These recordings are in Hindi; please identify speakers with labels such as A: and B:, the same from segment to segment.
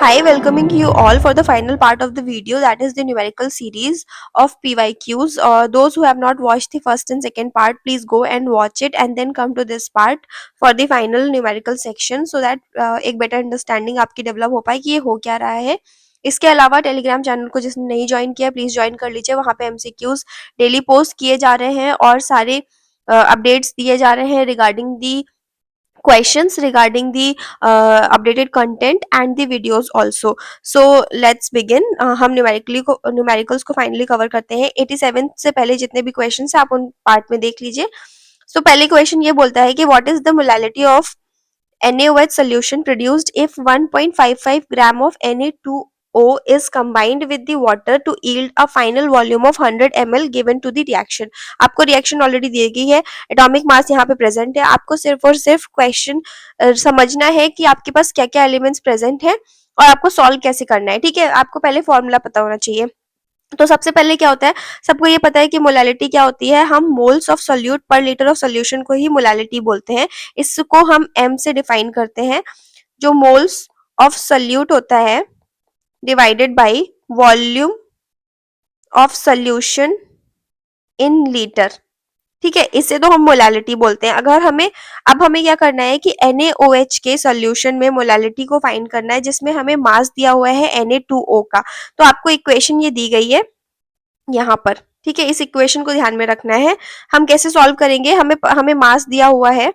A: Hi, welcoming you all for the final part of the video, that is the numerical series of PYQs. Those who have not watched the first and second part, please go and watch it and then come to this part for the final numerical section so that एक better understanding आपकी develop हो पाए कि ये हो क्या रहा है। इसके अलावा टेलीग्राम चैनल को जिसने नहीं ज्वाइन किया प्लीज ज्वाइन कर लीजिए। वहाँ पे MCQs डेली पोस्ट किए जा रहे हैं और सारे अपडेट्स दिए जा रहे हैं regarding the questions regarding the updated content and the videos also. So let's begin. हम न्यूमेरिकल्स को फाइनली कवर करते हैं। 87 से पहले जितने भी क्वेश्चंस हैं आप उन पार्ट में देख लीजिए। So पहले क्वेश्चन ये बोलता है कि what is the molality of NaOH solution produced if 1.55 gram of Na2O is combined with the water to yield a final volume of 100 ml given to the reaction। आपको रिएक्शन ऑलरेडी दी गई है, एटॉमिक मास यहाँ पे प्रेजेंट है, आपको सिर्फ और सिर्फ क्वेश्चन समझना है कि आपके पास क्या क्या एलिमेंट्स प्रेजेंट है और आपको सॉल्व कैसे करना है। ठीक है, आपको पहले फॉर्मूला पता होना चाहिए। तो सबसे पहले क्या होता है, सबको ये पता है कि मोलालिटी क्या होती है। हम मोल्स ऑफ सोल्यूट पर लीटर ऑफ सोल्यूशन को ही मोलालिटी बोलते हैं। इसको हम m से डिफाइन करते हैं, जो मोल्स ऑफ सोल्यूट होता है divided by volume of solution in litre. ठीक है, इसे तो हम मोलालिटी बोलते हैं। अगर हमें क्या करना है कि NaOH के सोल्यूशन में मोलालिटी को फाइंड करना है, जिसमें हमें मास दिया हुआ है Na2O का। तो आपको इक्वेशन ये दी गई है यहाँ पर। ठीक है, इस इक्वेशन को ध्यान में रखना है। हम कैसे सॉल्व करेंगे, हमें मास दिया हुआ है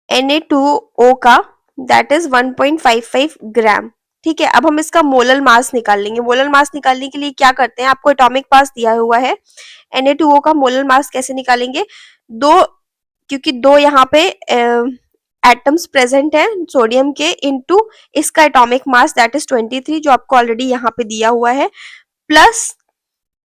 A: Na2O का, दैट इज 1.55 ग्राम। ठीक है, अब हम इसका मोलर मास निकाल लेंगे। मोलर मास निकालने के लिए क्या करते हैं, आपको एटॉमिक मास दिया हुआ है। Na2O का मोलर मास कैसे निकालेंगे, क्योंकि दो यहाँ पे एटम्स प्रेजेंट है सोडियम के, इनटू इसका एटॉमिक मास दैट इज 23 जो आपको ऑलरेडी यहाँ पे दिया हुआ है, प्लस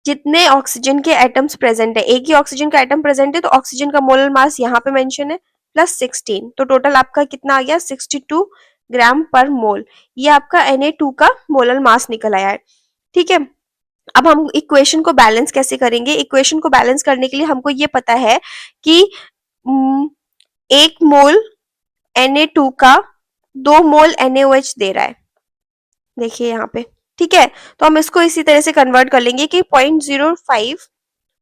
A: जितने ऑक्सीजन के एटम्स प्रेजेंट है। एक ही ऑक्सीजन का एटम प्रेजेंट है तो ऑक्सीजन का मोलर मास यहाँ पे मेंशन है, प्लस 16। तो टोटल आपका कितना आ गया, 62 ग्राम पर मोल। ये आपका Na2 का मोलर मास निकल आया है। ठीक है, अब हम इक्वेशन को बैलेंस कैसे करेंगे। इक्वेशन को बैलेंस करने के लिए हमको ये पता है कि 1 मोल Na2 का 2 मोल NaOH दे रहा है, देखिए यहाँ पे। ठीक है, तो हम इसको इसी तरह से कन्वर्ट कर लेंगे कि 0.05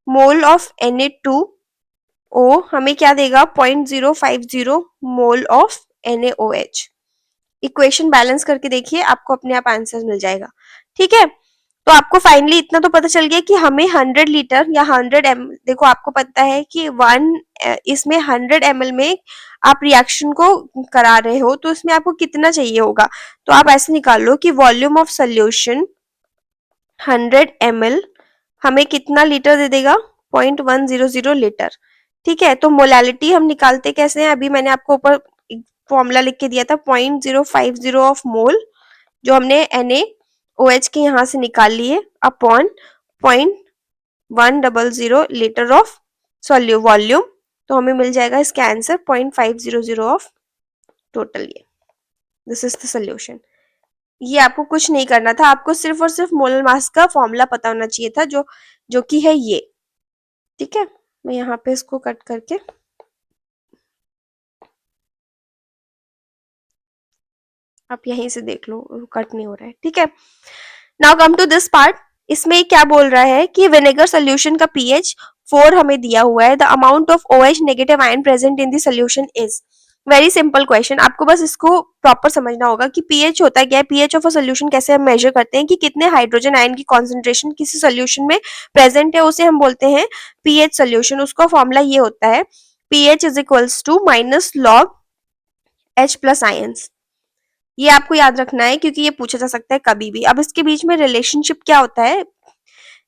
A: मोल ऑफ Na2O हमें क्या देगा, 0.050 mole of NaOH। Equation balance करके देखिए, आपको अपने आप आंसर मिल जाएगा। ठीक है, तो आपको फाइनली इतना तो पता चल गया कि हमें 100 लीटर या 100 ml, देखो आपको पता है कि इसमें 100 ml में आप रिएक्शन को करा रहे हो, तो इसमें आपको कितना चाहिए होगा। तो आप ऐसे निकाल लो कि वॉल्यूम ऑफ सोल्यूशन 100 ml हमें कितना लीटर दे देगा, 0.100 लीटर। ठीक है, तो मोलालिटी हम निकालते कैसे हैं, अभी मैंने आपको ऊपर फॉर्मूला लिख के दिया था, 0.050 ऑफ मोल जो हमने NaOH के यहाँ से निकाल लिए, अपॉन 0.100 लीटर ऑफ वॉल्यूम। तो हमें मिल जाएगा इसका आंसर 0.500 ऑफ टोटल। ये दिस इज द सोल्यूशन। ये आपको कुछ नहीं करना था, आपको सिर्फ और सिर्फ मोलर मास का फॉर्मूला पता होना चाहिए था, जो कि है ये। ठीक है, मैं यहाँ पे इसको कट करके आप यहीं से देख लो, कट नहीं हो रहा है। ठीक है, now come to this part. इसमें क्या बोल रहा है कि विनेगर सोल्यूशन का pH 4 हमें दिया हुआ है। The amount of OH negative ion present in the solution is. Very simple question, आपको बस इसको प्रॉपर समझना होगा कि pH होता क्या है। pH ऑफ अ सोल्यूशन कैसे हम मेजर करते हैं कि कितने हाइड्रोजन आयन की कॉन्सेंट्रेशन किसी सोल्यूशन में प्रेजेंट है, उसे हम बोलते हैं pH सोल्यूशन। उसका फॉर्मूला ये होता है, pH is equals to minus log H plus ions. ये आपको याद रखना है क्योंकि ये पूछा जा सकता है कभी भी। अब इसके बीच में रिलेशनशिप क्या होता है,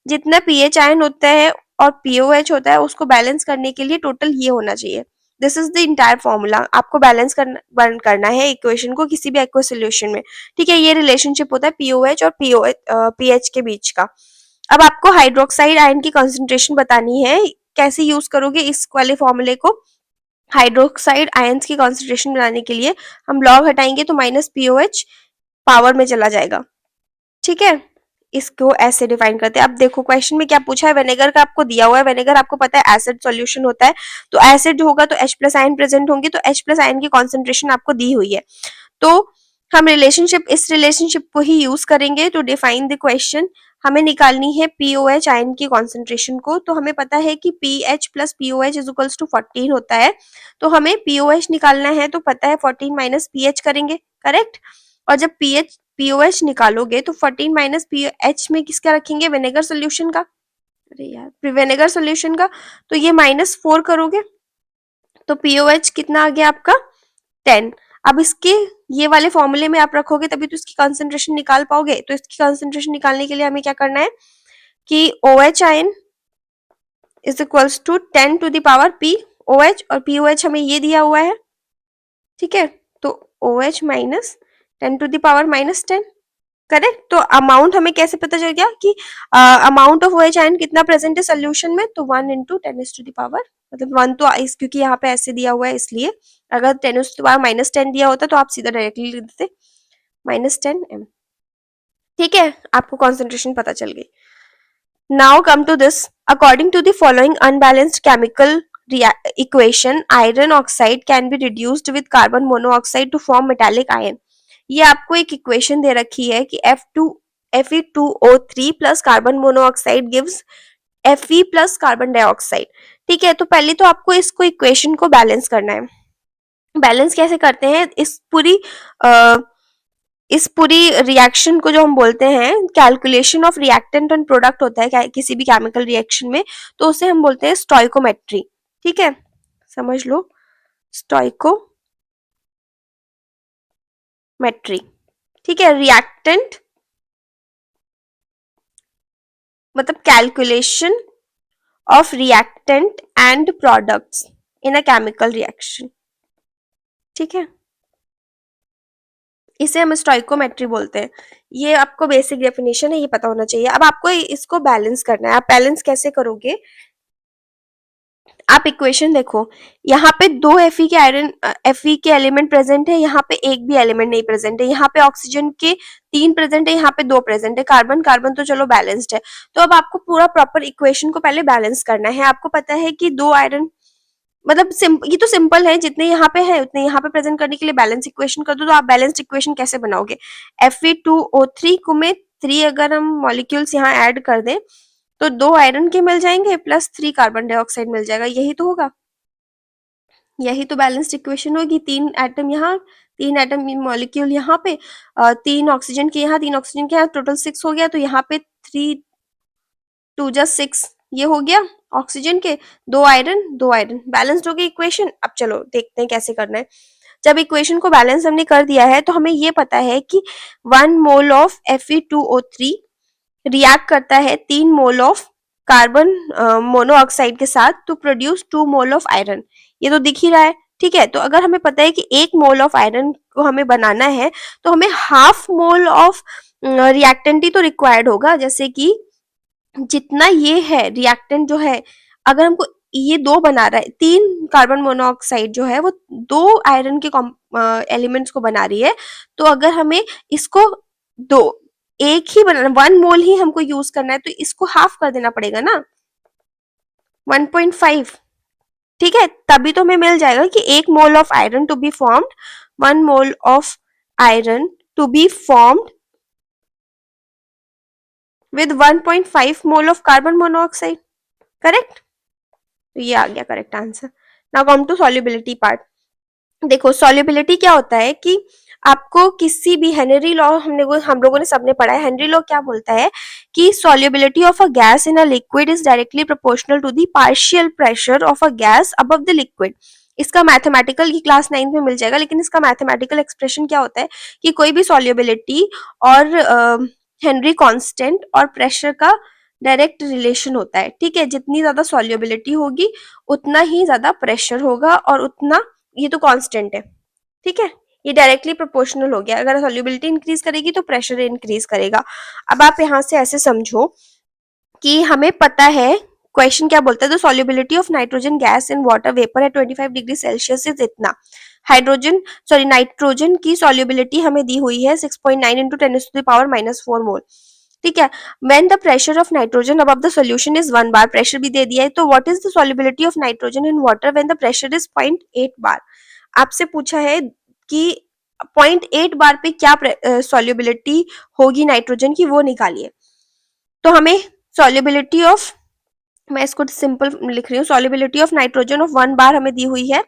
A: जितना pH आयन होता है और POH होता है उसको बैलेंस करने के लिए टोटल ये होना चाहिए। This is the entire formula. आपको बैलेंस करना है इक्वेशन को किसी भी एक्वस सोल्यूशन में। ठीक है, ये रिलेशनशिप होता है POH और pH के बीच का। अब आपको हाइड्रोक्साइड आयन की कॉन्सेंट्रेशन बतानी है, कैसे यूज करोगे इस वाले फॉर्मूले को। हाइड्रोक्साइड आयंस की कॉन्सेंट्रेशन बनाने के लिए हम लॉग हटाएंगे तो माइनस POH पावर में चला जाएगा। ठीक है, इसको ऐसे डिफाइन करते हैं। अब देखो क्वेश्चन में क्या पूछा है, विनेगर का आपको दिया हुआ है। विनेगर आपको पता है एसिड सॉल्यूशन होता है, तो एसिड होगा तो H प्लस आयन प्रेजेंट होंगे, तो H प्लस आयन की कॉन्सेंट्रेशन आपको दी हुई है। तो हम इस रिलेशनशिप को ही यूज करेंगे टू डिफाइन द क्वेश्चन। हमें निकालनी है पीओएच आयन की कॉन्सेंट्रेशन को। तो हमें पता है कि pH plus pOH is equals to 14 होता है। तो हमें पीओएच निकालना है, तो पता है 14 माइनस पीएच करेंगे, करेक्ट। और जब पीएच पीओएच निकालोगे तो 14 माइनस पीएच में किसका रखेंगे, विनेगर सोल्यूशन का। अरे यार, विनेगर सोल्यूशन का। तो ये -4 करोगे तो पीओएच कितना आ गया आपका, 10। अब इसके ये वाले फॉर्मूले में आप रखोगे तभी तो इसकी कंसंट्रेशन निकाल पाओगे। तो इसकी कंसंट्रेशन निकालने के लिए हमें क्या करना है कि OH ion is equals to 10 to the power POH, और POH हमें ये दिया हुआ है, ठीक है। तो OH minus 10 to the power -10, correct. तो अमाउंट हमें कैसे पता चल गया कि अमाउंट ऑफ OH आयन कितना प्रेजेंट है सोल्यूशन में, तो 1 इंटू 10 टू द पावर, मतलब 1 तो इस, क्योंकि यहाँ पे ऐसे दिया हुआ है इसलिए। अगर 10 टू पावर -10 दिया होता तो आप सीधा डायरेक्टली लिख देते -10 m। ठीक है, आपको कॉन्सेंट्रेशन पता चल गई। Now come to this, according to the following unbalanced chemical equation iron oxide can be reduced with carbon monoxide to form metallic ion. ये आपको एक इक्वेशन दे रखी है कि Fe2O3 plus carbon monoxide gives Fe plus carbon dioxide. ठीक है, तो पहले तो आपको इसको इक्वेशन को बैलेंस करना है। बैलेंस कैसे करते हैं, इस पूरी रिएक्शन को जो हम बोलते हैं, calculation of reactant and product होता है किसी भी केमिकल रिएक्शन में, तो उसे हम बोलते हैं स्टोइकोमेट्री। ठीक है, समझ लो, स्टोइकोमेट्री। ठीक है, रिएक्टेंट मतलब calculation of reactant and products in a chemical reaction. ठीक है, इसे हम स्टोइकोमेट्री बोलते हैं। ये आपको बेसिक डेफिनेशन है, ये पता होना चाहिए। अब आपको इसको बैलेंस करना है। आप बैलेंस कैसे करोगे, आप इक्वेशन देखो, यहाँ पे दो Fe के एलिमेंट प्रेजेंट है, यहाँ पे एक भी एलिमेंट नहीं प्रेजेंट है। यहाँ पे ऑक्सीजन के 3 प्रेजेंट है, यहाँ पे 2 प्रेजेंट है। कार्बन कार्बन तो चलो बैलेंस्ड है। तो अब आपको पूरा प्रॉपर इक्वेशन को पहले बैलेंस करना है। आपको पता है कि 2 आयरन, मतलब ये तो सिंपल है, जितने यहाँ पे है उतने यहाँ पे प्रेजेंट करने के लिए बैलेंस इक्वेशन कर दो। तो आप बैलेंस्ड इक्वेशन कैसे बनाओगे, Fe2O3 को में 3 अगर हम मॉलिक्यूल्स यहाँ ऐड कर दें तो 2 आयरन के मिल जाएंगे प्लस 3 कार्बन डाइऑक्साइड मिल जाएगा। यही तो होगा, यही तो बैलेंस्ड इक्वेशन होगी। 3 एटम यहाँ, 3 एटम मॉलिक्यूल यहाँ पे, 3 ऑक्सीजन के यहाँ, 3 ऑक्सीजन के यहाँ, टोटल 6 हो गया। तो यहाँ पे 3 2 जा 6, ये हो गया ऑक्सीजन के, 2 आयरन 2 आयरन, बैलेंस्ड हो गई इक्वेशन। अब चलो देखते हैं कैसे करना है। जब इक्वेशन को बैलेंस हमने कर दिया है तो हमें ये पता है कि 1 मोल ऑफ Fe2O3 रिएक्ट करता है 3 मोल ऑफ कार्बन मोनोऑक्साइड के साथ to produce 2 mole of iron. ये तो दिख ही रहा है। ठीक है, तो अगर हमें पता है कि 1 मोल ऑफ आयरन को हमें बनाना है तो हमें हाफ मोल ऑफ रिएक्टेंट ही तो रिक्वायर्ड होगा। जैसे कि जितना ये है रिएक्टेंट जो है, अगर हमको ये 2 बना रहा है, 3 कार्बन मोनोऑक्साइड जो है वो 2 आयरन के एलिमेंट्स को बना रही है, तो अगर हमें इसको दो एक ही बनाना, 1 मोल ही हमको यूज करना है, तो इसको हाफ कर देना पड़ेगा ना, 1.5। ठीक है, तभी तो हमें मिल जाएगा कि 1 mole of iron to be formed, 1 mole of iron to be formed with 1.5 mole of carbon monoxide, correct. तो ये आ गया correct answer. Now come to solubility part. देखो, सॉल्युबिलिटी क्या होता है कि आपको किसी भी हेनरी लॉ हम लोगों ने सबने पढ़ा है। हेनरी लॉ क्या बोलता है कि solubility of a gas in a liquid is directly proportional to the partial pressure of a gas above the liquid. इसका मैथमेटिकल की क्लास 9 में मिल जाएगा, लेकिन इसका मैथमेटिकल एक्सप्रेशन क्या होता है कि कोई भी सॉल्युबिलिटी और हेनरी कांस्टेंट और प्रेशर का डायरेक्ट रिलेशन होता है। ठीक है, जितनी ज्यादा सॉल्युबिलिटी होगी उतना ही ज्यादा प्रेशर होगा, और उतना, ये तो कांस्टेंट है। ठीक है, ये डायरेक्टली प्रोपोर्शनल हो गया। अगर सॉल्युबिलिटी इंक्रीज करेगी तो प्रेशर इंक्रीज करेगा। अब आप यहाँ से ऐसे समझो कि हमें पता है क्वेश्चन क्या बोलता है, the solubility of nitrogen gas in water vapour eight 25 degree Celsius is इतना। नाइट्रोजन की सॉल्युबिलिटी हमें दी हुई है 6.9 इंटू 10⁻⁻⁴ मोल। ठीक है, when the pressure of nitrogen above the solution is 1 bar, pressure भी दे दिया है, तो what is the solubility of nitrogen in water when the pressure is 0.8 बार। आपसे पूछा है कि 0.8 बार पे क्या सॉल्युबिलिटी होगी नाइट्रोजन की, वो निकालिए। तो हमें सॉल्युबिलिटी ऑफ, मैं इसको सिंपल लिख रही हूँ, सॉल्युबिलिटी ऑफ नाइट्रोजन ऑफ 1 बार हमें दी हुई है,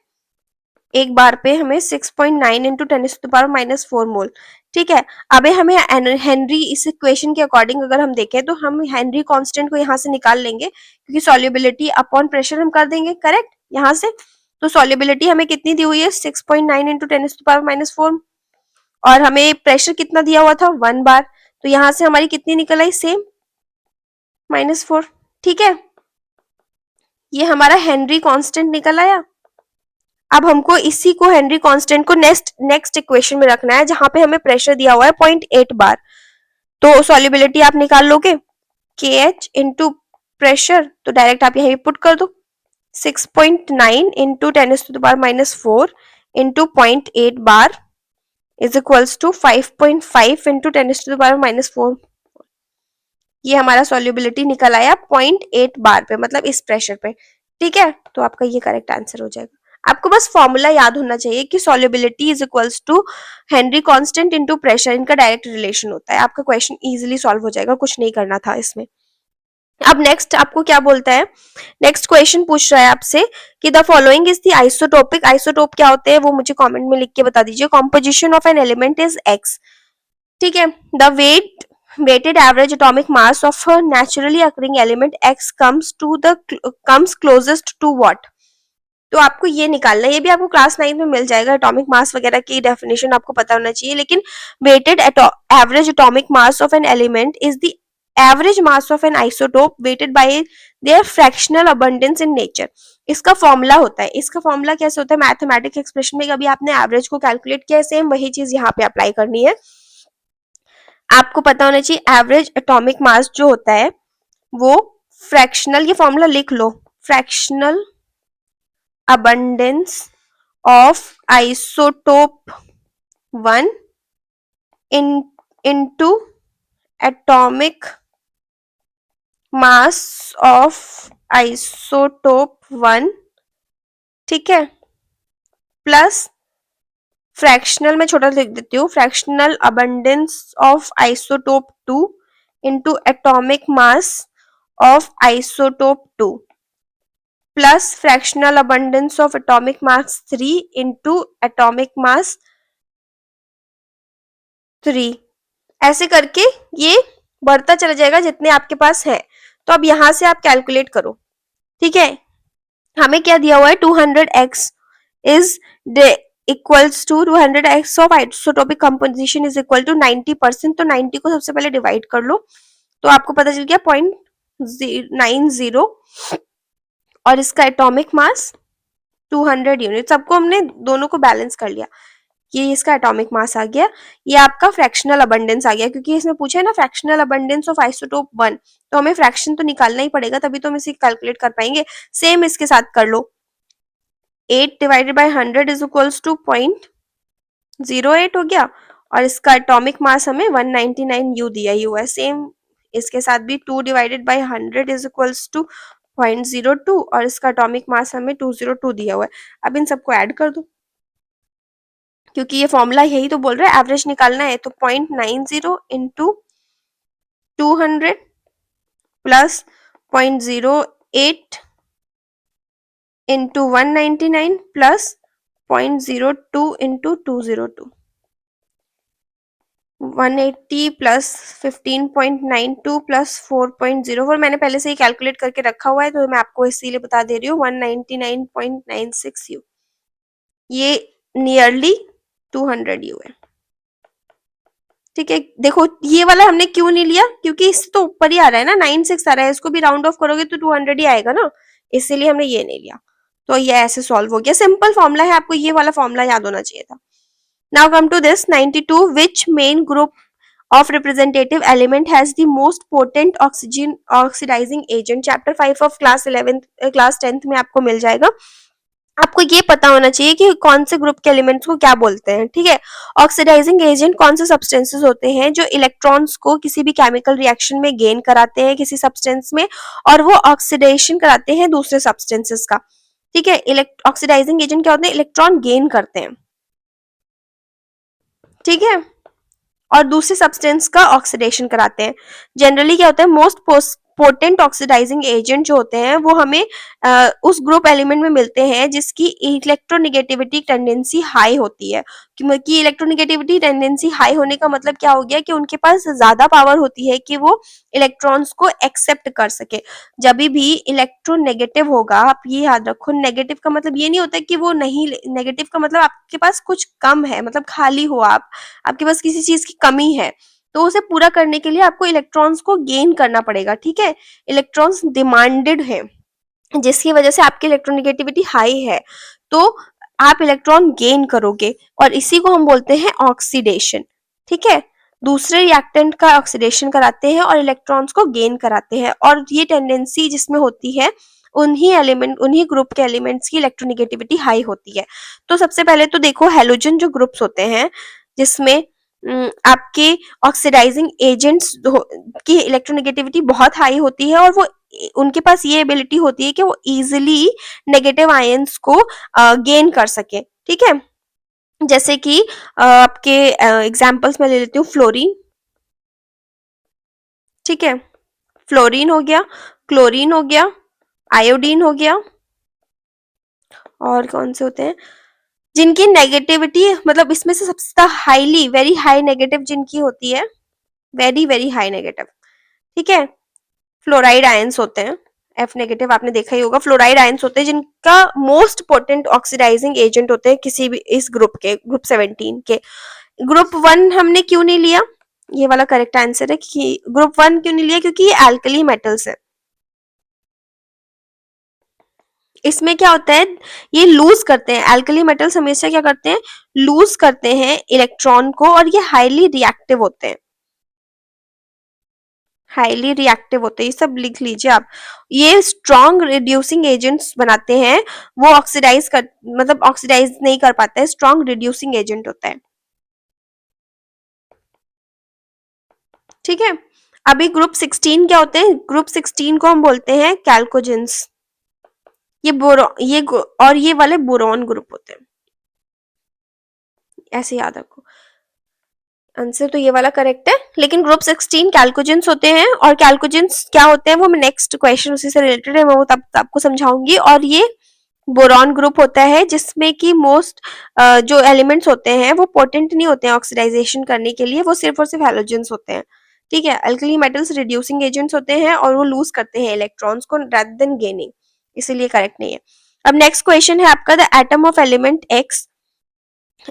A: एक बार पे हमें 6.9 इंटू 10⁻⁻4 मोल। ठीक है, अब हमें हेनरी, इस इक्वेशन के अकॉर्डिंग अगर हम देखें तो हम हेनरी कांस्टेंट को यहाँ से निकाल लेंगे, क्योंकि सॉल्युबिलिटी अपॉन प्रेशर हम कर देंगे करेक्ट यहाँ से। तो सॉल्युबिलिटी हमें कितनी दी हुई है, 6.9 इंटू 10⁻⁻4, और हमें प्रेशर कितना दिया हुआ था, 1 बार। तो यहाँ से हमारी कितनी निकल आई, सेम -4। ठीक है, ये हमारा हेनरी कांस्टेंट निकल आया। अब हमको इसी को, हेनरी कांस्टेंट को नेक्स्ट इक्वेशन में रखना है, जहां पे हमें प्रेशर दिया हुआ है 0.8 बार। तो सॉल्युबिलिटी आप निकाल लोगे, के एच इंटू प्रेशर, तो डायरेक्ट आप यहीं पुट कर दो, 6.9 into 10⁻⁻4 into 0.8 bar is equals to 5.5 into 10⁻⁻4। ये हमारा सॉल्युबिलिटी निकल आया 0.8 बार पे, मतलब इस प्रेशर पे। ठीक है, तो आपका ये करेक्ट आंसर हो जाएगा। आपको बस फॉर्मूला याद होना चाहिए कि solubility is equals to Henry constant into pressure, इनका डायरेक्ट रिलेशन होता है। आपका क्वेश्चन इजीली सॉल्व हो जाएगा, कुछ नहीं करना था इसमें। अब नेक्स्ट आपको क्या बोलता है, नेक्स्ट क्वेश्चन पूछ रहा है आपसे कि the following is the isotopic, isotope क्या होते हैं वो मुझे कमेंट में लिख के बता दीजिए। Composition of an element is x. ठीक है, the weighted average atomic mass of a naturally occurring element x comes closest to what। तो आपको ये निकालना है, ये भी आपको क्लास 9 में मिल जाएगा, एटॉमिक मास वगैरह की डेफिनेशन आपको पता होना चाहिए। लेकिन weighted average atomic mass of an element is the average mass of an isotope weighted by their fractional abundance in nature. इसका फॉर्मूला होता है, इसका फॉर्मूला कैसे होता है, मैथमेटिक्स एक्सप्रेशन में कभी आपने एवरेज को कैलकुलेट किया है, सेम वही चीज यहाँ पे अप्लाई करनी है। आपको पता होना चाहिए एवरेज एटॉमिक मास जो होता है वो फ्रैक्शनल, ये फॉर्मूला लिख लो, fractional abundance of isotope 1 into atomic mass of isotope 1, ठीक है, प्लस फ्रैक्शनल में छोटा लिख देती हूँ, fractional abundance of isotope 2 into atomic mass of isotope 2 plus fractional abundance of atomic mass 3 into atomic mass 3। ऐसे करके ये बढ़ता चला जाएगा जितने आपके पास है। तो अब यहां से आप कैलकुलेट करो। ठीक है, हमें क्या दिया हुआ है, 200x is equals to 200x of isotopic composition is equal to 90%। तो 90 को सबसे पहले डिवाइड कर लो, तो आपको पता चल गया 0.90, और इसका एटॉमिक मास 200 यूनिट। सबको हमने दोनों को बैलेंस कर लिया, ये इसका एटॉमिक मास आ गया, ये आपका फ्रैक्शनल अबंडेंस आ गया, क्योंकि इसमें पूछा है ना फ्रैक्शनल अबंडेंस ऑफ आइसोटोप 1, तो हमें फ्रैक्शन तो निकालना ही पड़ेगा, तभी तो हम इसे कैलकुलेट कर पाएंगे। सेम इसके साथ कर लो, 8 divided by 100 is equals to 0.08 हो गया, और इसका एटॉमिक मास हमें 199 यू दिया ही हुआ है। सेम इसके साथ भी 2 divided by 100 is equals to 0.02, और इसका एटॉमिक मास हमें 202 दिया हुआ है। अब इन सबको ऐड कर दो, क्योंकि ये फॉर्मूला यही तो बोल रहा है एवरेज निकालना है। तो 0.90 into 200 plus 0.08 into 199 plus 0.02 into 202, 180 plus 15.92 plus 4.04। मैंने पहले से ही कैलकुलेट करके रखा हुआ है, तो मैं आपको इसीलिए बता दे रही हूँ 199.96 यू, ये नियरली 200 यू है। ठीक है, देखो ये वाला हमने क्यों नहीं लिया, क्योंकि इससे तो ऊपर ही आ रहा है ना, 96 आ रहा है, इसको भी राउंड ऑफ करोगे तो 200 ही आएगा ना, इसीलिए हमने ये नहीं लिया। तो ये ऐसे सॉल्व हो गया, सिंपल फॉर्मूला है, आपको ये वाला फॉर्मूला याद होना चाहिए था। Now come to this 92, which main group of representative element has the most potent oxygen oxidizing agent। Chapter 5 of class 11 class 10th में आपको मिल जाएगा। आपको ये पता होना चाहिए कि कौन से ग्रुप के एलिमेंट्स को क्या बोलते हैं। ठीक है, ऑक्सीडाइजिंग एजेंट कौन से सब्सटेंसेस होते हैं जो इलेक्ट्रॉन्स को किसी भी केमिकल रिएक्शन में गेन कराते हैं किसी सब्सटेंस में, और वो ऑक्सीडेशन कराते हैं दूसरे सब्सटेंसेस का। ठीक है, ऑक्सीडाइजिंग एजेंट क्या होते हैं, इलेक्ट्रॉन गेन करते हैं। ठीक है, और दूसरे सब्सटेंस का ऑक्सीडेशन कराते हैं। जनरली क्या होता है, मोस्ट पोटेंट ऑक्सीडाइजिंग एजेंट जो होते हैं वो हमें उस ग्रुप एलिमेंट में मिलते हैं जिसकी इलेक्ट्रोनिगेटिविटी टेंडेंसी हाई होती है। क्योंकि इलेक्ट्रोनिगेटिविटी टेंडेंसी हाई होने का मतलब क्या हो गया कि उनके पास ज्यादा पावर होती है कि वो इलेक्ट्रॉन्स को एक्सेप्ट कर सके। जब भी इलेक्ट्रोनेगेटिव होगा, आप ये याद रखो, नेगेटिव का मतलब ये नहीं होता कि वो नहीं, नेगेटिव का मतलब आपके पास कुछ कम है, मतलब खाली हो आप, आपके पास किसी चीज की कमी है, तो उसे पूरा करने के लिए आपको इलेक्ट्रॉन्स को गेन करना पड़ेगा। ठीक है, इलेक्ट्रॉन्स डिमांडेड है जिसकी वजह से आपकी इलेक्ट्रोनेगेटिविटी हाई है, तो आप इलेक्ट्रॉन गेन करोगे, और इसी को हम बोलते हैं ऑक्सीडेशन। ठीक है, दूसरे रिएक्टेंट का ऑक्सीडेशन कराते हैं और इलेक्ट्रॉन्स को गेन कराते हैं, और ये टेंडेंसी जिसमें होती है उन्हीं ग्रुप के एलिमेंट्स की इलेक्ट्रोनेगेटिविटी हाई होती है। तो सबसे पहले तो देखो, हेलोजन जो ग्रुप्स होते हैं जिसमें आपके ऑक्सीडाइजिंग एजेंट्स की इलेक्ट्रोनेगेटिविटी बहुत हाई होती है, और वो उनके पास ये एबिलिटी होती है कि वो इजिली नेगेटिव आयंस को गेन कर सके। ठीक है, जैसे कि आपके एग्जांपल्स में ले लेती हूँ, फ्लोरीन। ठीक है, फ्लोरीन हो गया, क्लोरीन हो गया, आयोडीन हो गया, और कौन से होते हैं जिनकी नेगेटिविटी, मतलब इसमें से सबसे ज्यादा हाईली वेरी हाई नेगेटिव जिनकी होती है, वेरी वेरी हाई नेगेटिव। ठीक है, फ्लोराइड आयंस होते हैं, एफ नेगेटिव आपने देखा ही होगा, फ्लोराइड आयंस होते हैं जिनका मोस्ट पोटेंट ऑक्सीडाइजिंग एजेंट होते हैं किसी भी इस ग्रुप के, ग्रुप 17 के। ग्रुप 1 हमने क्यों नहीं लिया, ये वाला करेक्ट आंसर है कि ग्रुप 1 क्यों नहीं लिया, क्योंकि ये एल्कली मेटल्स है। इसमें क्या होता है, ये लूज करते हैं, एल्कली मेटल्स हमेशा क्या करते हैं, लूज करते हैं इलेक्ट्रॉन को, और ये हाईली रिएक्टिव होते हैं, हाईली रिएक्टिव होते हैं, ये सब लिख लीजिए आप। ये स्ट्रॉन्ग रिड्यूसिंग एजेंट्स बनाते हैं, वो ऑक्सीडाइज कर, मतलब ऑक्सीडाइज नहीं कर पाता है, स्ट्रॉन्ग रिड्यूसिंग एजेंट होता है। ठीक है, अभी ग्रुप 16 क्या होते हैं, ग्रुप 16 को हम बोलते हैं कैल्कोजेंस। ये और ये वाले बोरॉन ग्रुप होते हैं, ऐसे याद रखो। आंसर तो ये वाला करेक्ट है, लेकिन ग्रुप 16 कैल्कोजेंस होते हैं, और कैल्कोजेंस क्या होते हैं वो मैं नेक्स्ट क्वेश्चन उसी से रिलेटेड है, मैं वो तब आपको समझाऊंगी। और ये बोरॉन ग्रुप होता है जिसमें कि मोस्ट जो एलिमेंट्स होते हैं वो पोटेंट नहीं होते हैं ऑक्सीडाइजेशन करने के लिए, वो सिर्फ और सिर्फ हैलोजेंस होते हैं। ठीक है, अल्कली मेटल्स रिड्यूसिंग एजेंट्स होते हैं और वो लूज करते हैं इलेक्ट्रॉन्स को rather देन गेनिंग, इसीलिए करेक्ट नहीं है। अब नेक्स्ट क्वेश्चन है आपका, the atom of element x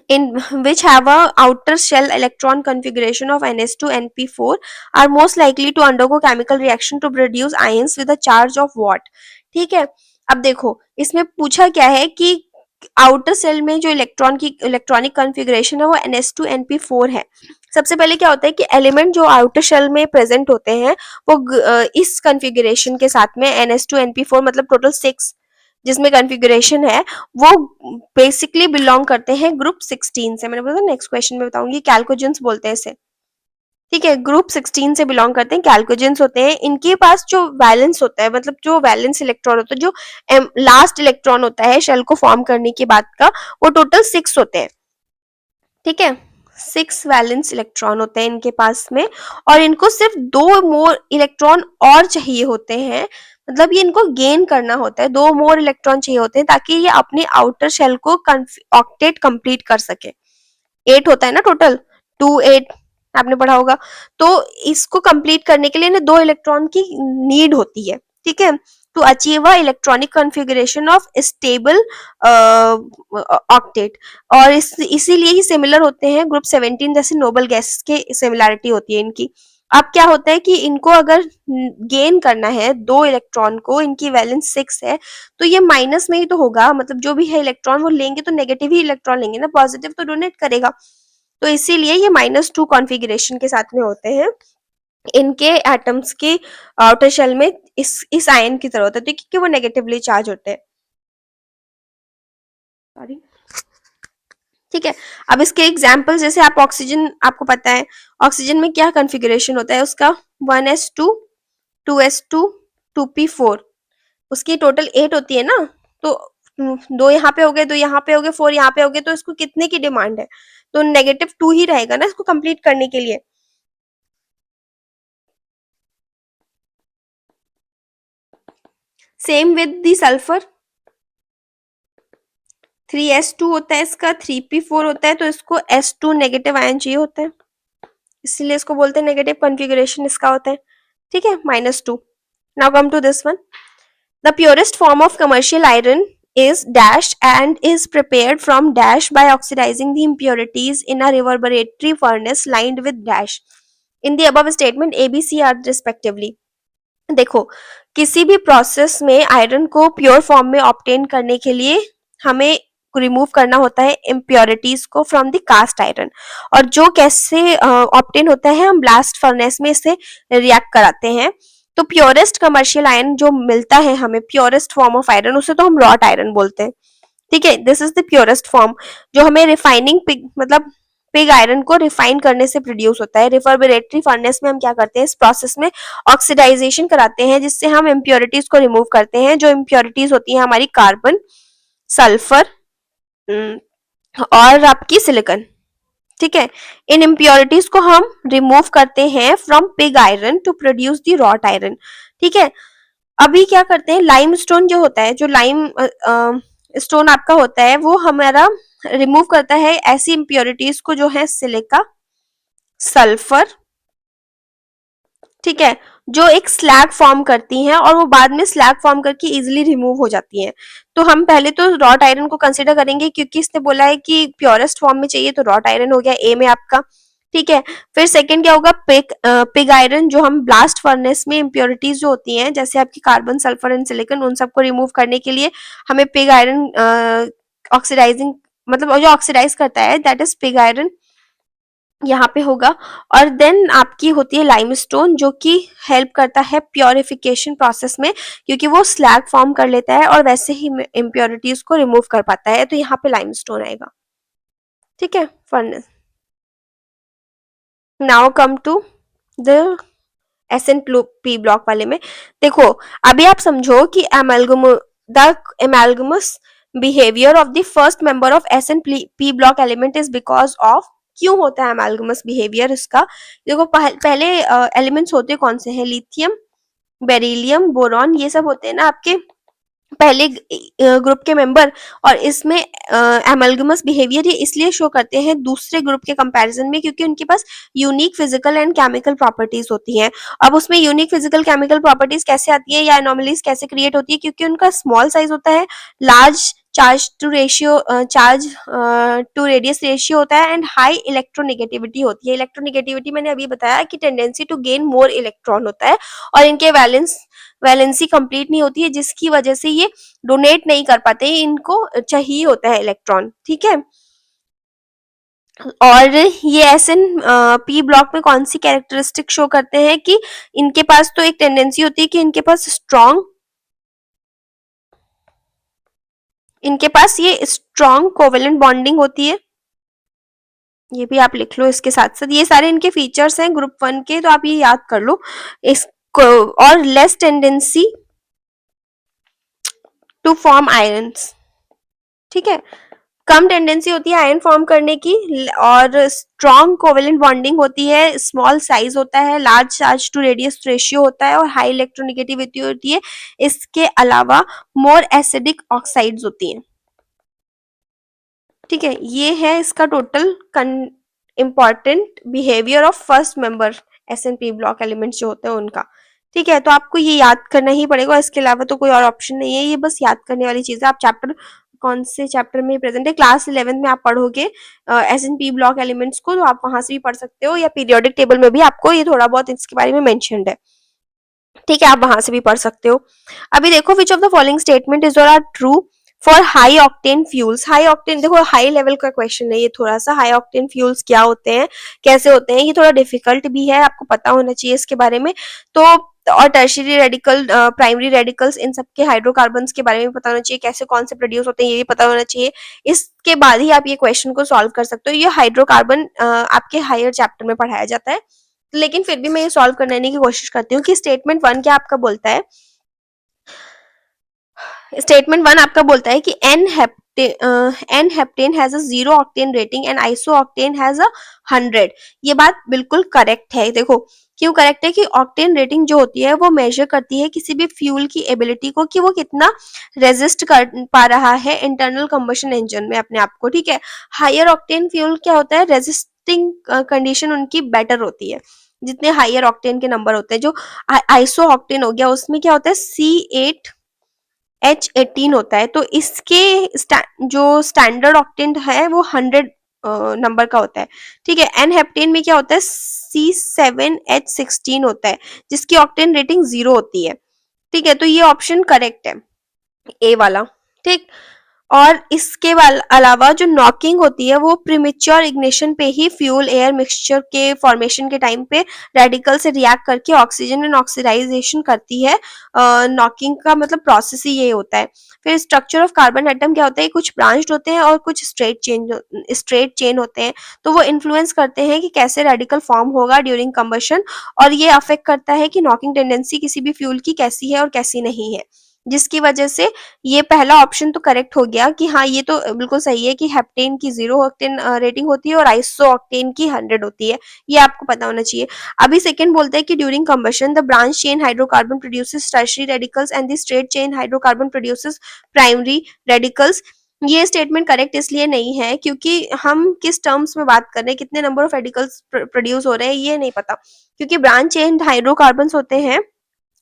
A: in which have a outer shell electron configuration of Ns2Np4 are most likely to undergo chemical reaction to produce ions with a charge of what। ठीक है, अब देखो इसमें पूछा क्या है कि आउटर सेल में जो इलेक्ट्रॉन की इलेक्ट्रॉनिक कॉन्फ़िगरेशन है वो Ns2Np4 है। सबसे पहले क्या होता है कि एलिमेंट जो आउटर शेल में प्रेजेंट होते हैं वो इस कॉन्फ़िगरेशन के साथ में Ns2Np4 मतलब टोटल 6 जिसमें कॉन्फ़िगरेशन है वो बेसिकली बिलोंग करते हैं ग्रुप 16 से। मैंने बोला नेक्स्ट क्वेश्चन में बताऊंगी, कैल्कोजेंस बोलते हैं इसे। ठीक है, ग्रुप 16 से बिलोंग करते हैं, कैल्कोजेंस होते हैं। इनके पास जो वैलेंस होता है, मतलब जो वैलेंस इलेक्ट्रॉन होता है, जो लास्ट इलेक्ट्रॉन होता है शेल को फॉर्म करने के बाद का, वो टोटल 6 होते हैं। ठीक है, 6 वैलेंस इलेक्ट्रॉन होते हैं इनके पास में, और इनको सिर्फ 2 मोर इलेक्ट्रॉन और चाहिए होते हैं, मतलब ये इनको गेन करना होता है, 2 मोर इलेक्ट्रॉन चाहिए होते हैं ताकि ये अपने आउटर शेल को ऑक्टेट कंप्लीट कर सके। 8 होता है ना टोटल, 2 8 आपने पढ़ा होगा। तो इसको कंप्लीट करने के लिए ना 2 इलेक्ट्रॉन की नीड होती है। ठीक है, to achieve a electronic configuration of stable octet, और इसीलिए ही सिमिलर होते हैं ग्रुप 17 जैसे नोबल गैसेस के सिमिलैरिटी होती है इनकी। अब क्या होता है कि इनको अगर गेन करना है 2 इलेक्ट्रॉन को, इनकी वैलेंस 6 है, तो ये माइनस में ही तो होगा, मतलब जो भी है इलेक्ट्रॉन वो लेंगे तो नेगेटिव ही इलेक्ट्रॉन लेंगे ना, पॉजिटिव तो डोनेट करेगा। तो इसीलिए ये -2 कॉन्फ़िगरेशन के साथ में होते हैं इनके एटम्स के आउटर शेल में, इस आयन की तरह होता है, तो क्योंकि वो नेगेटिवली चार्ज होते हैं। सॉरी। ठीक है, अब इसके एग्जाम्पल जैसे आप ऑक्सीजन, आपको पता है ऑक्सीजन में क्या कॉन्फ़िगरेशन होता है उसका, 1s2 2s2 2p4, उसकी टोटल 8 होती है ना, तो 2 यहाँ पे हो गए, 2 यहाँ पे हो गए, 4 यहाँ पे हो गए, तो इसको कितने की डिमांड है, तो -2 ही रहेगा ना इसको कंप्लीट करने के लिए। Same with the sulphur, 3s2 होता है इसका, 3p4 होता है, तो इसको s2 नेगेटिव आयन चाहिए होता है, इसीलिए इसको बोलते हैं नेगेटिव कॉन्फ़िगरेशन इसका होता है। ठीक है, -2। Now come to this one. The purest form of commercial iron is dash and is prepared from dash by oxidizing the impurities in a reverberatory furnace lined with dash. In the above statement A, B, C are respectively. देखो, किसी भी प्रोसेस में आयरन को प्योर फॉर्म में ऑब्टेन करने के लिए हमें रिमूव करना होता है इम्प्योरिटीज को फ्रॉम द कास्ट आयरन, और जो कैसे ऑब्टेन होता है, हम ब्लास्ट फर्नेस में इसे रिएक्ट कराते हैं। तो प्योरेस्ट कमर्शियल आयरन जो मिलता है हमें, प्योरेस्ट फॉर्म ऑफ आयरन, उसे तो हम रॉट आयरन बोलते हैं। ठीक है, this is the purest form जो हमें रिफाइनिंग पिग मतलब पिग आयरन को रिफाइन करने से प्रोड्यूस होता है। रिवर्बरेटरी फर्नेस में हम क्या करते हैं, इस प्रोसेस में ऑक्सीडाइजेशन कराते हैं, जिससे हम इम्प्योरिटीज को रिमूव करते हैं। जो इम्प्योरिटीज होती है हमारी कार्बन, सल्फर और आपकी सिलिकॉन। ठीक है, इन इम्प्योरिटीज को हम रिमूव करते हैं from pig iron to produce the wrought iron. ठीक है, अभी क्या करते हैं, लाइम स्टोन जो होता है, जो लाइम स्टोन आपका होता है, वो हमारा रिमूव करता है ऐसी इम्प्योरिटीज को जो है सिलिका, सल्फर, ठीक है, जो एक स्लैग फॉर्म करती हैं और वो बाद में स्लैग फॉर्म करके इजीली रिमूव हो जाती हैं। तो हम पहले तो रॉट आयरन को कंसीडर करेंगे, क्योंकि इसने बोला है कि प्योरेस्ट फॉर्म में चाहिए, तो रॉट आयरन हो गया ए में आपका। ठीक है, फिर सेकंड क्या होगा, पिग आयरन, जो हम ब्लास्ट फर्नेस में इम्प्योरिटीज जो होती हैं, जैसे आपकी कार्बन, सल्फर एंड सिलिकॉन, उन सबको रिमूव करने के लिए हमें पिग आयरन ऑक्सीडाइजिंग मतलब जो ऑक्सीडाइज करता है, दैट इज पिग आयरन, यहाँ पे होगा। और देन आपकी होती है लाइमस्टोन, जो कि हेल्प करता है प्योरिफिकेशन प्रोसेस में, क्योंकि वो स्लैग फॉर्म कर लेता है और वैसे ही इम्प्योरिटीज को रिमूव कर पाता है, तो यहाँ पे लाइमस्टोन आएगा। ठीक है, furnace. Now come to the SN P block वाले में। देखो, अभी आप समझो कि the anomalous behaviour of the first member of SN P block element is because of, क्यों होता है एमालगमस बिहेवियर इसका। देखो, पहले एलिमेंट्स होते कौन से हैं, लिथियम, बेरिलियम, बोरॉन, ये सब होते हैं ना आपके पहले ग्रुप के मेंबर, और इसमें एमलगमस बिहेवियर ये इसलिए शो करते हैं दूसरे ग्रुप के कंपैरिजन में, क्योंकि उनके पास unique physical and chemical properties होती हैं। अब उसमें यूनिक फिजिकल केमिकल प्रॉपर्टीज कैसे आती है या एनोमलीज कैसे क्रिएट होती है, क्योंकि उनका स्मॉल साइज होता है, large charge to radius ratio होता है, एंड हाई इलेक्ट्रोनेगेटिविटी होती है। इलेक्ट्रोनेगेटिविटी मैंने अभी बताया कि tendency to gain more electron होता है, और इनके वैलेंसी कंप्लीट नहीं होती है, जिसकी वजह से ये डोनेट नहीं कर पाते, इनको चाहिए होता है इलेक्ट्रॉन। ठीक है, और ये SN P ब्लॉक में कौन सी कैरेक्टरिस्टिक शो करते हैं कि इनके पास तो एक टेंडेंसी होती है कि इनके पास ये स्ट्रॉन्ग कोवेलेंट बॉन्डिंग होती है। ये भी आप लिख लो इसके साथ साथ, ये सारे इनके फीचर्स हैं ग्रुप 1 के, तो आप ये याद कर लो इसको। और less tendency to form irons. ठीक है, कम टेंडेंसी होती है आयन फॉर्म करने की, और स्ट्रॉन्ग कोवेलेंट बॉन्डिंग होती है, स्मॉल साइज होता है, large charge to radius ratio होता है, और हाई इलेक्ट्रोनेगेटिविटी होती है। इसके अलावा मोर एसिडिक ऑक्साइड्स होती हैं। ठीक है, ये है इसका total important behaviour of first member SN P block elements जो होते हैं उनका। ठीक है, तो आपको ये याद करना ही पड़ेगा, इसके अलावा तो कोई और ऑप्शन नहीं है, ये बस याद करने वाली चीज है। आप चैप्टर कौन से चैप्टर में प्रेजेंट है, क्लास 11 में आप पढ़ोगे SN P ब्लॉक एलिमेंट्स को, तो आप वहां से भी पढ़ सकते हो, या पीरियोडिक टेबल में भी आपको ये थोड़ा बहुत इसके बारे में मेंशन्ड है। ठीक है, आप वहां से भी पढ़ सकते हो। अभी देखो, which of the following statement is और are true for high octane fuels. High octane, देखो हाई लेवल का क्वेश्चन है ये थोड़ा सा, हाई ऑक्टेन फ्यूल्स क्या होते हैं, कैसे होते हैं, ये थोड़ा डिफिकल्ट भी है, आपको पता होना चाहिए इसके बारे में। तो और टर्शियरी रेडिकल, प्राइमरी रेडिकल्स, इन सब के हाइड्रोकार्बन्स के बारे में पता होना चाहिए, कैसे कौन से प्रोड्यूस होते हैं ये भी पता होना चाहिए। इसके बाद ही आप ये क्वेश्चन को सॉल्व कर सकते हो। ये हाइड्रोकार्बन आपके हायर चैप्टर में पढ़ाया जाता है, लेकिन फिर भी मैं ये सॉल्व करने की कोशिश करती हूँ कि स्टेटमेंट 1 क्या आपका बोलता है। स्टेटमेंट 1 आपका बोलता है कि n heptane has a 0 octane rating and iso octane has a 100। ये बात बिल्कुल करेक्ट है। देखो क्यों करेक्ट है कि ऑक्टेन रेटिंग जो होती है वो मेजर करती है किसी भी फ्यूल की एबिलिटी को कि वो कितना रेजिस्ट कर पा रहा है इंटरनल कंबशन इंजन में अपने आप को, ठीक है। हायर ऑक्टेन फ्यूल क्या होता है, रेजिस्टिंग कंडीशन उनकी बेटर होती है। जितने हायर ऑक्टेन के नंबर होते हैं, जो आइसो ऑक्टेन हो गया उसमें क्या होता है C8H18 होता है, तो इसके जो स्टैंडर्ड ऑक्टेन है वो 100 नंबर का होता है, ठीक है। एन हेप्टेन में क्या होता है C7H16 होता है, जिसकी ऑक्टेन रेटिंग 0 होती है, ठीक है। तो ये ऑप्शन करेक्ट है, ए वाला, ठीक। और इसके अलावा जो नॉकिंग होती है वो प्रीमेच्योर इग्निशन पे ही फ्यूल एयर मिक्सचर के फॉर्मेशन के टाइम पे रेडिकल से रिएक्ट करके ऑक्सीजन एंड ऑक्सीडाइजेशन करती है। नॉकिंग का मतलब प्रोसेस ही ये होता है। फिर स्ट्रक्चर ऑफ कार्बन एटम क्या होता है, कुछ ब्रांच्ड होते हैं और कुछ स्ट्रेट चेन होते हैं। तो वो इन्फ्लुएंस करते हैं कि कैसे रेडिकल फॉर्म होगा ड्यूरिंग कंबशन, और ये अफेक्ट करता है कि नॉकिंग टेंडेंसी किसी भी फ्यूल की कैसी है और कैसी नहीं है, जिसकी वजह से ये पहला ऑप्शन तो करेक्ट हो गया कि हाँ ये तो बिल्कुल सही है कि हेप्टेन की 0 ऑक्टेन रेटिंग होती है और आइसो ऑक्टेन की 100 होती है। ये आपको पता होना चाहिए। अभी सेकंड बोलते हैं कि during combustion the branch chain hydrocarbon produces tertiary radicals and the straight chain hydrocarbon produces primary radicals. ये स्टेटमेंट करेक्ट इसलिए नहीं है क्योंकि हम किस टर्म्स में बात कर रहे हैं, कितने नंबर ऑफ रेडिकल्स प्रोड्यूस हो रहे हैं ये नहीं पता, क्योंकि ब्रांच चेन हाइड्रोकार्बन्स होते हैं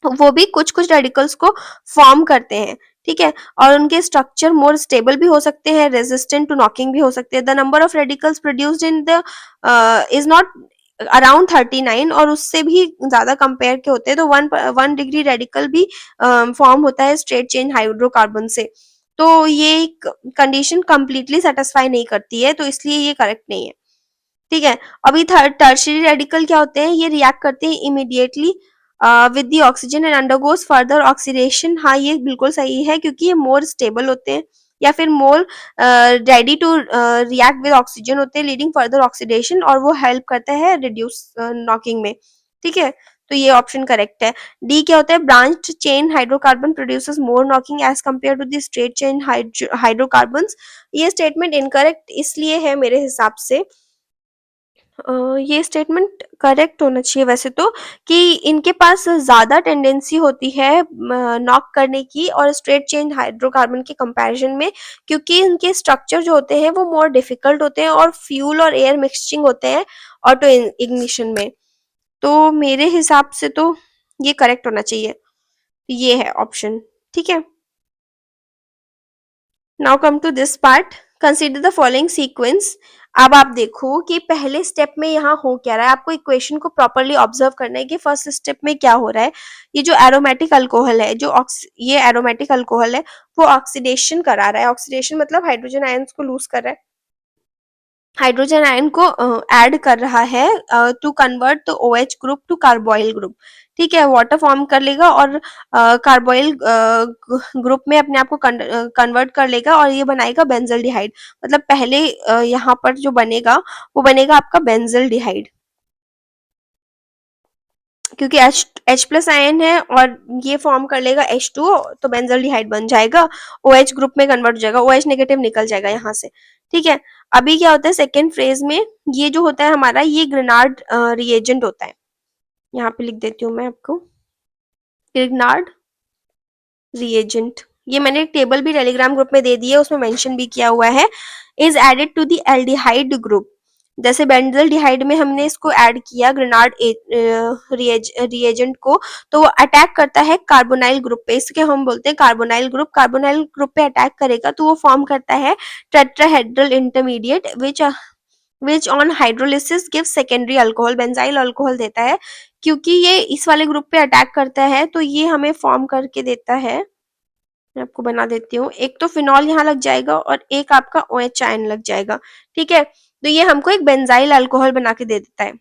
A: वो भी कुछ कुछ रेडिकल्स को फॉर्म करते हैं, ठीक है। और उनके स्ट्रक्चर मोर स्टेबल भी हो सकते हैं, रेजिस्टेंट टू नॉकिंग भी हो सकते हैं। The number of radicals produced in the is not around 39 और उससे भी ज्यादा कंपेयर के होते हैं, तो 1 डिग्री रेडिकल भी फॉर्म होता है स्ट्रेट चेन हाइड्रोकार्बन से। तो ये कंडीशन कंप्लीटली सेटिस्फाई नहीं करती है, तो इसलिए ये करेक्ट नहीं है, ठीक है। अभी थर्ड टर्शियरी रेडिकल क्या होते हैं, ये रिएक्ट करते हैं immediately with the oxygen and undergoes further oxidation. हाँ ये बिल्कुल सही है क्योंकि ये मोर स्टेबल होते हैं या फिर more ready to react with oxygen होते हैं, लीडिंग फर्दर ऑक्सीडेशन, और वो हेल्प करता है रिड्यूस नॉकिंग में, ठीक है। तो ये ऑप्शन करेक्ट है। डी क्या होता है, branch chain hydrocarbon produces more knocking as compare to the straight chain hydrocarbons. ये स्टेटमेंट इनकरेक्ट इसलिए है मेरे हिसाब से, ये स्टेटमेंट करेक्ट होना चाहिए वैसे तो, कि इनके पास ज़्यादा टेंडेंसी होती है नॉक करने की और स्ट्रेट चेन हाइड्रोकार्बन के कंपैरिजन में, क्योंकि इनके स्ट्रक्चर जो होते हैं वो मोर डिफिकल्ट होते हैं और फ्यूल और एयर मिक्सिंग होते हैं ऑटो इग्निशन में। तो मेरे हिसाब से तो ये करेक्ट होना चाहिए, ये है ऑप्शन, ठीक है। Now come to this part, consider the following sequence. अब आप देखो कि पहले स्टेप में यहाँ हो क्या रहा है, आपको इक्वेशन को प्रॉपरली ऑब्जर्व करना है कि फर्स्ट स्टेप में क्या हो रहा है। ये जो एरोमेटिक अल्कोहल है, ये एरोमेटिक अल्कोहल है, वो ऑक्सीडेशन करा रहा है। ऑक्सीडेशन मतलब हाइड्रोजन आयंस को लूज कर रहा है, हाइड्रोजन आयन को ऐड कर रहा है to convert the OH group to carbonyl group, ठीक है। वाटर फॉर्म कर लेगा और कार्बोइल ग्रुप में अपने आप को कन्वर्ट कर लेगा और ये बनाएगा बेंजल्डिहाइड। मतलब पहले यहाँ पर जो बनेगा वो बनेगा आपका बेंजल्डिहाइड, क्योंकि H प्लस आयन है और ये फॉर्म कर लेगा H2O, तो बेंजल्डिहाइड बन जाएगा, OH ग्रुप में कन्वर्ट हो जाएगा, OH नेगेटिव निकल जाएगा यहाँ से, ठीक है। अभी क्या होता है सेकेंड फेज में, ये जो होता है हमारा ये ग्रेनार्ड रिएजेंट होता है, यहाँ पे लिख देती हूँ मैं आपको, ग्रेनार्ड रिएजेंट। ये मैंने एक टेबल भी टेलीग्राम ग्रुप में दे दी है, उसमें मेंशन भी किया हुआ है। Is added to the aldehyde group, जैसे बेंजल्डिहाइड में हमने इसको ऐड किया ग्रेनार्ड रिएजेंट को, तो वो अटैक करता है कार्बोनाइल ग्रुप पे, इसके हम बोलते हैं कार्बोनाइल ग्रुप। कार्बोनाइल ग्रुप पे अटैक करेगा तो वो फॉर्म करता है tetrahedral intermediate which on hydrolysis give secondary alcohol, benzyl alcohol देता है। क्योंकि ये इस वाले ग्रुप पे अटैक करता है तो ये हमें फॉर्म करके देता है, मैं आपको बना देती हूँ, एक तो फिनॉल यहाँ लग जाएगा और एक आपका OH आयन लग जाएगा, ठीक है। तो ये हमको एक बेंजाइल अल्कोहल बना के दे देता है,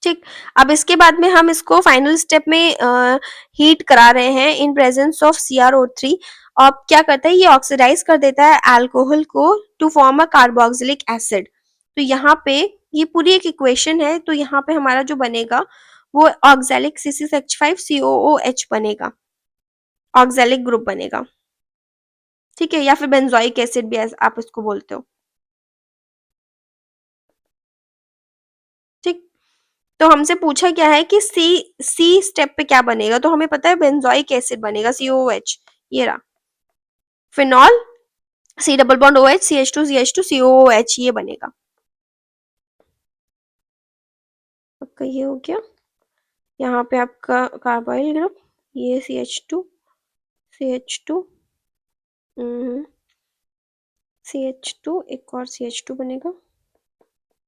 A: ठीक। अब इसके बाद में हम इसको फाइनल स्टेप में हीट करा रहे हैं इन प्रेजेंस ऑफ CrO3। अब क्या करता है, ये ऑक्सीडाइज कर देता है अल्कोहल को to form a carboxylic acid. तो यहाँ पे ये पूरी एक इक्वेशन है, तो यहाँ पे हमारा जो बनेगा वो ऑक्सैलिक C6H5COOH बनेगा, ऑक्सैलिक ग्रुप बनेगा। ठीक है, या फिर बेंजोइक एसिड भी आप इसको बोलते हो। ठीक। तो हमसे पूछा क्या है कि सी सी स्टेप पे क्या बनेगा, तो हमें पता है बेंजोइक एसिड बनेगा, COOH। ये रहा phenol, C double bond OH, CH2 COOH, ये बनेगा आपका। ये हो गया, यहाँ पे आपका कार्बोइल ग्रुप, ये CH2 CH2, एक और CH2 बनेगा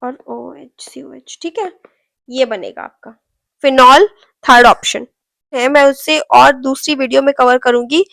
A: और OH COH, ठीक है, ये बनेगा आपका फिनॉल, थर्ड ऑप्शन है। मैं उससे और दूसरी वीडियो में कवर करूंगी,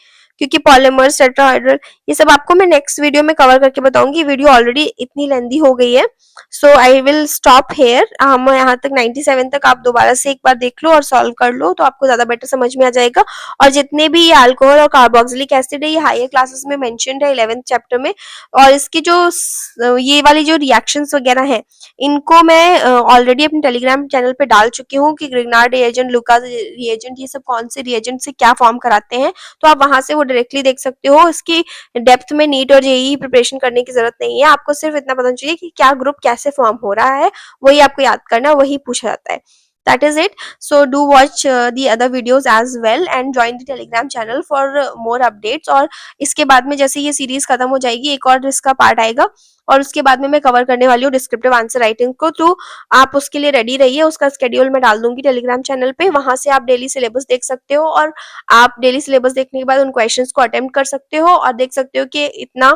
A: क्योंकि पॉलीमर्स, टेट्राहाइड्रल, ये सब आपको मैं नेक्स्ट वीडियो में कवर करके बताऊंगी। वीडियो ऑलरेडी इतनी लेंदी हो गई है, सो आई विल स्टॉप हेयर। हम यहाँ तक 97 तक आप दोबारा से एक बार देख लो और सॉल्व कर लो, तो आपको ज्यादा बेटर समझ में आ जाएगा। और जितने भी ये अल्कोहल और कार्बोक्सिलिक एसिड है, ये हायर क्लासेस में मेंशन्ड है 11th चैप्टर में। और इसकी जो ये वाली जो रिएक्शंस वगैरह हैं, इनको मैं ऑलरेडी अपने टेलीग्राम चैनल पे डाल चुकी हूँ कि ग्रिग्नार्ड रिएजेंट, लुकास रिएजेंट, ये सब कौन से रिएजेंट से क्या फॉर्म कराते हैं, तो आप वहां से वो डायरेक्टली देख सकते हो। इसकी डेप्थ में नीट और जेईई प्रिपरेशन करने की जरूरत नहीं है, आपको सिर्फ इतना पता चाहिए कि क्या ग्रुप कैसे फॉर्म हो रहा है, वही आपको याद करना है, वही पूछा जाता है। That is it. So do watch the other videos as well and join the Telegram channel for more updates. और इसके बाद में जैसे ये सीरीज खत्म हो जाएगी, एक और इसका पार्ट आएगा, और उसके बाद में मैं कवर करने वाली हूँ डिस्क्रिप्टिव आंसर राइटिंग को। तो आप उसके लिए रेडी रहिए, उसका स्केड्यूल मैं डाल दूंगी टेलीग्राम चैनल पे, वहां से आप डेली सिलेबस देख सकते हो, और आप डेली सिलेबस देखने के बाद उन क्वेश्चंस को अटेम्प्ट कर सकते हो और देख सकते हो कि इतना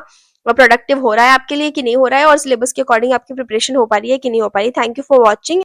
A: प्रोडक्टिव हो रहा है आपके लिए कि नहीं हो रहा है, और सिलेबस के अकॉर्डिंग आपकी प्रिपरेशन हो पा रही है कि नहीं हो पा रही। Thank you for watching.